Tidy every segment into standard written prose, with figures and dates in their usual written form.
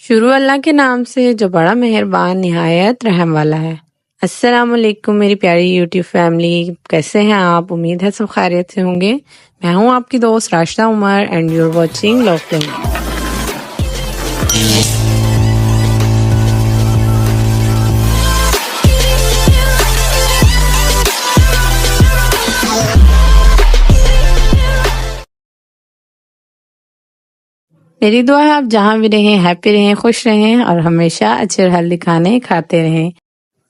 शुरू अल्लाह के नाम से जो बड़ा मेहरबान निहायत रहम वाला है। अस्सलाम वालेकुम मेरी प्यारी यूट्यूब फैमिली, कैसे हैं आप? उम्मीद है सब खैरियत से होंगे। मैं हूं आपकी दोस्त Rashida Umar and you are watching love flame. मेरी दुआ है आप जहाँ भी रहें हैप्पी रहें, खुश रहें और हमेशा अच्छे हेल्दी खाने खाते रहें।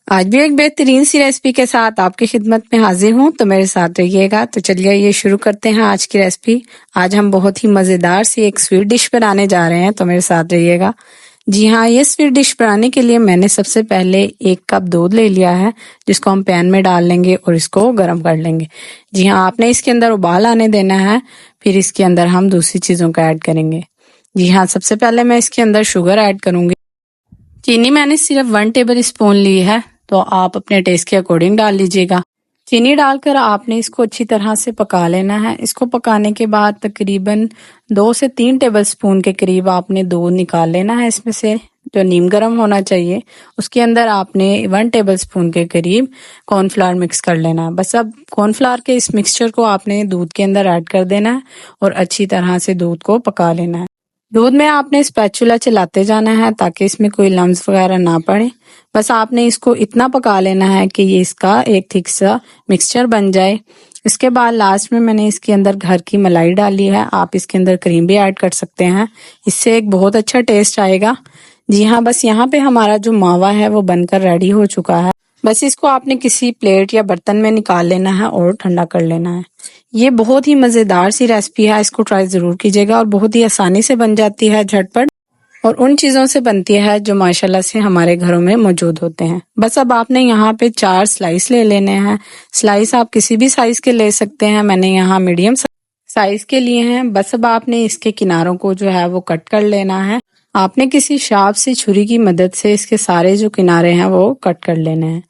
आज भी एक बेहतरीन सी रेसिपी के साथ आपकी खिदमत में हाजिर हूँ, तो मेरे साथ रहिएगा। तो चलिए ये शुरू करते हैं आज की रेसिपी। आज हम बहुत ही मज़ेदार सी एक स्वीट डिश बनाने जा रहे हैं, तो मेरे साथ रहिएगा। जी हाँ, ये स्वीट डिश बनाने के लिए मैंने सबसे पहले 1 कप दूध ले लिया है, जिसको हम पैन में डाल लेंगे और इसको गर्म कर लेंगे। जी हाँ, आपने इसके अंदर उबाल आने देना है, फिर इसके अंदर हम दूसरी चीज़ों का ऐड करेंगे। जी हाँ, सबसे पहले मैं इसके अंदर शुगर ऐड करूंगी। चीनी मैंने सिर्फ 1 टेबल स्पून ली है, तो आप अपने टेस्ट के अकॉर्डिंग डाल लीजिएगा। चीनी डालकर आपने इसको अच्छी तरह से पका लेना है। इसको पकाने के बाद तकरीबन 2 से 3 टेबल स्पून के करीब आपने दूध निकाल लेना है इसमें से, जो नीम गर्म होना चाहिए। उसके अंदर आपने 1 टेबल स्पून के करीब कॉर्नफ्लावर मिक्स कर लेना है। बस अब कॉर्नफ्लावर के इस मिक्सचर को आपने दूध के अंदर ऐड कर देना है और अच्छी तरह से दूध को पका लेना है। दूध में आपने स्पैचुला चलाते जाना है ताकि इसमें कोई लम्स वगैरह ना पड़े। बस आपने इसको इतना पका लेना है कि ये इसका एक थिक सा मिक्सचर बन जाए। इसके बाद लास्ट में मैंने इसके अंदर घर की मलाई डाली है। आप इसके अंदर क्रीम भी ऐड कर सकते हैं, इससे एक बहुत अच्छा टेस्ट आएगा। जी हाँ, बस यहाँ पे हमारा जो मावा है वो बनकर रेडी हो चुका है। बस इसको आपने किसी प्लेट या बर्तन में निकाल लेना है और ठंडा कर लेना है। ये बहुत ही मज़ेदार सी रेसिपी है, इसको ट्राई ज़रूर कीजिएगा और बहुत ही आसानी से बन जाती है, झटपट, और उन चीज़ों से बनती है जो माशाल्लाह से हमारे घरों में मौजूद होते हैं। बस अब आपने यहाँ पे 4 स्लाइस ले लेने हैं। स्लाइस आप किसी भी साइज के ले सकते हैं, मैंने यहाँ मीडियम साइज के लिए हैं। बस अब आपने इसके किनारों को जो है वो कट कर लेना है। आपने किसी शार्प सी छुरी की मदद से इसके सारे जो किनारे हैं वो कट कर लेने हैं।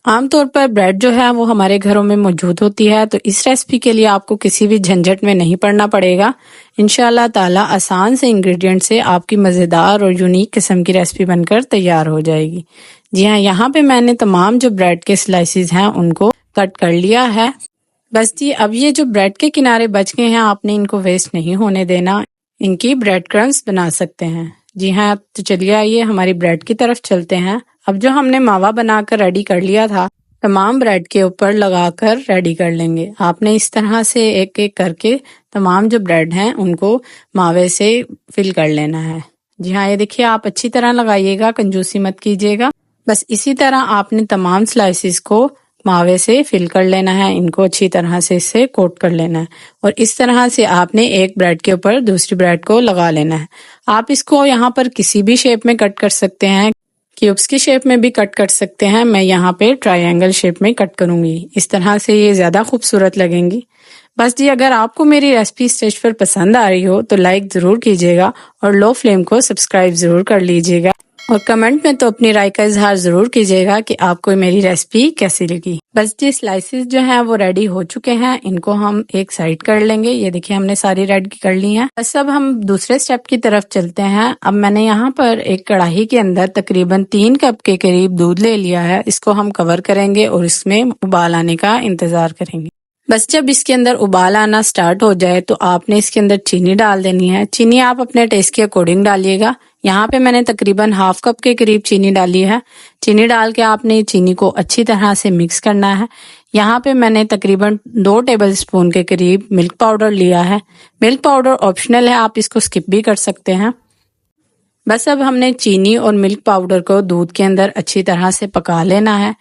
आमतौर पर ब्रेड जो है वो हमारे घरों में मौजूद होती है, तो इस रेसिपी के लिए आपको किसी भी झंझट में नहीं पड़ना पड़ेगा। इंशाल्लाह ताला आसान से इंग्रेडिएंट से आपकी मज़ेदार और यूनिक किस्म की रेसिपी बनकर तैयार हो जाएगी। जी हाँ, यहाँ पे मैंने तमाम जो ब्रेड के स्लाइसेस हैं उनको कट कर लिया है। बस जी, अब ये जो ब्रेड के किनारे बच गए हैं आपने इनको वेस्ट नहीं होने देना, इनकी ब्रेड क्रम्स बना सकते हैं। जी हाँ, तो चलिए आइए हमारी ब्रेड की तरफ चलते हैं। अब जो हमने मावा बनाकर रेडी कर लिया था, तमाम ब्रेड के ऊपर लगाकर रेडी कर लेंगे। आपने इस तरह से एक एक करके तमाम जो ब्रेड हैं उनको मावे से फिल कर लेना है। जी हाँ, ये देखिए, आप अच्छी तरह लगाइएगा, कंजूसी मत कीजिएगा। बस इसी तरह आपने तमाम स्लाइसिस को मावे से फिल कर लेना है, इनको अच्छी तरह से इससे कोट कर लेना है और इस तरह से आपने एक ब्रेड के ऊपर दूसरी ब्रेड को लगा लेना है। आप इसको यहाँ पर किसी भी शेप में कट कर सकते हैं, क्यूब्स की शेप में भी कट कर सकते हैं। मैं यहाँ पे ट्रायंगल शेप में कट करूंगी, इस तरह से ये ज्यादा खूबसूरत लगेंगी। बस जी, अगर आपको मेरी रेसिपी स्टेज पर पसंद आ रही हो तो लाइक जरूर कीजिएगा और लो फ्लेम को सब्सक्राइब जरूर कर लीजिएगा और कमेंट में तो अपनी राय का इजहार जरूर कीजिएगा कि आपको मेरी रेसिपी कैसी लगी। बस जी, स्लाइसेस जो हैं वो रेडी हो चुके हैं, इनको हम एक साइड कर लेंगे। ये देखिए, हमने सारी रेडी कर ली हैं। बस अब हम दूसरे स्टेप की तरफ चलते हैं। अब मैंने यहाँ पर एक कढ़ाई के अंदर तकरीबन 3 कप के करीब दूध ले लिया है। इसको हम कवर करेंगे और इसमें उबाल आने का इंतजार करेंगे। बस जब इसके अंदर उबाल आना स्टार्ट हो जाए तो आपने इसके अंदर चीनी डाल देनी है। चीनी आप अपने टेस्ट के अकॉर्डिंग डालिएगा। यहाँ पे मैंने तकरीबन ½ कप के करीब चीनी डाली है। चीनी डाल के आपने चीनी को अच्छी तरह से मिक्स करना है। यहाँ पे मैंने तकरीबन 2 टेबल स्पून के करीब मिल्क पाउडर लिया है। मिल्क पाउडर ऑप्शनल है, आप इसको स्किप भी कर सकते हैं। बस अब हमने चीनी और मिल्क पाउडर को दूध के अंदर अच्छी तरह से पका लेना है।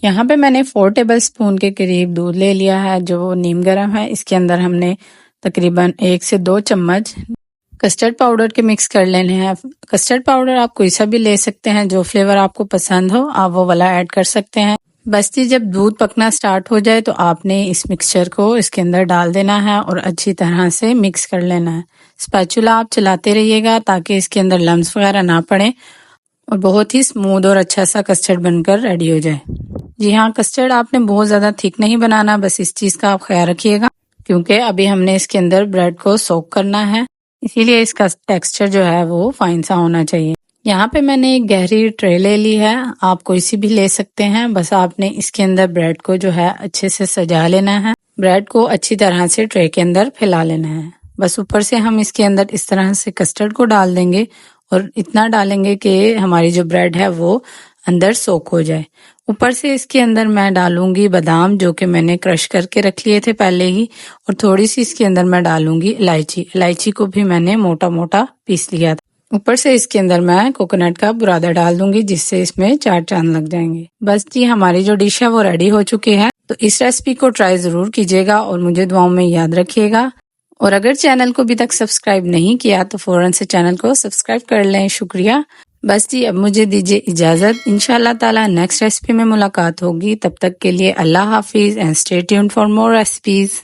यहाँ पे मैंने 4 टेबल स्पून के करीब दूध ले लिया है जो नीम गर्म है। इसके अंदर हमने तकरीबन 1 से 2 चम्मच कस्टर्ड पाउडर के मिक्स कर लेने हैं। कस्टर्ड पाउडर आप कोई सा भी ले सकते हैं, जो फ्लेवर आपको पसंद हो आप वो वाला ऐड कर सकते हैं। बस जी, जब दूध पकना स्टार्ट हो जाए तो आपने इस मिक्सचर को इसके अंदर डाल देना है और अच्छी तरह से मिक्स कर लेना है। स्पैचुला आप चलाते रहिएगा ताकि इसके अंदर लम्स वगैरह ना पड़े और बहुत ही स्मूथ और अच्छा सा कस्टर्ड बनकर रेडी हो जाए। जी हाँ, कस्टर्ड आपने बहुत ज्यादा थिक नहीं बनाना, बस इस चीज का आप ख्याल रखिएगा क्योंकि अभी हमने इसके अंदर ब्रेड को सोक करना है, इसीलिए इसका टेक्सचर जो है वो फाइन सा होना चाहिए। यहाँ पे मैंने एक गहरी ट्रे ले ली है, आप कोई सी भी ले सकते हैं। बस आपने इसके अंदर ब्रेड को जो है अच्छे से सजा लेना है। ब्रेड को अच्छी तरह से ट्रे के अंदर फैला लेना है। बस ऊपर से हम इसके अंदर इस तरह से कस्टर्ड को डाल देंगे और इतना डालेंगे कि हमारी जो ब्रेड है वो अंदर सोक हो जाए। ऊपर से इसके अंदर मैं डालूंगी बादाम, जो कि मैंने क्रश करके रख लिए थे पहले ही, और थोड़ी सी इसके अंदर मैं डालूंगी इलायची। इलायची को भी मैंने मोटा मोटा पीस लिया था। ऊपर से इसके अंदर मैं कोकोनट का बुरादा डाल दूंगी, जिससे इसमें 4 चांद लग जाएंगे। बस जी, हमारी जो डिश है वो रेडी हो चुकी है। तो इस रेसिपी को ट्राई जरूर कीजिएगा और मुझे दुआओं में याद रखिएगा। और अगर चैनल को अभी तक सब्सक्राइब नहीं किया तो फौरन से चैनल को सब्सक्राइब कर लें। शुक्रिया। बस जी, अब मुझे दीजिए इजाजत। इंशाल्लाह ताला नेक्स्ट रेसिपी में मुलाकात होगी। तब तक के लिए अल्लाह हाफिज and stay tuned for more recipes.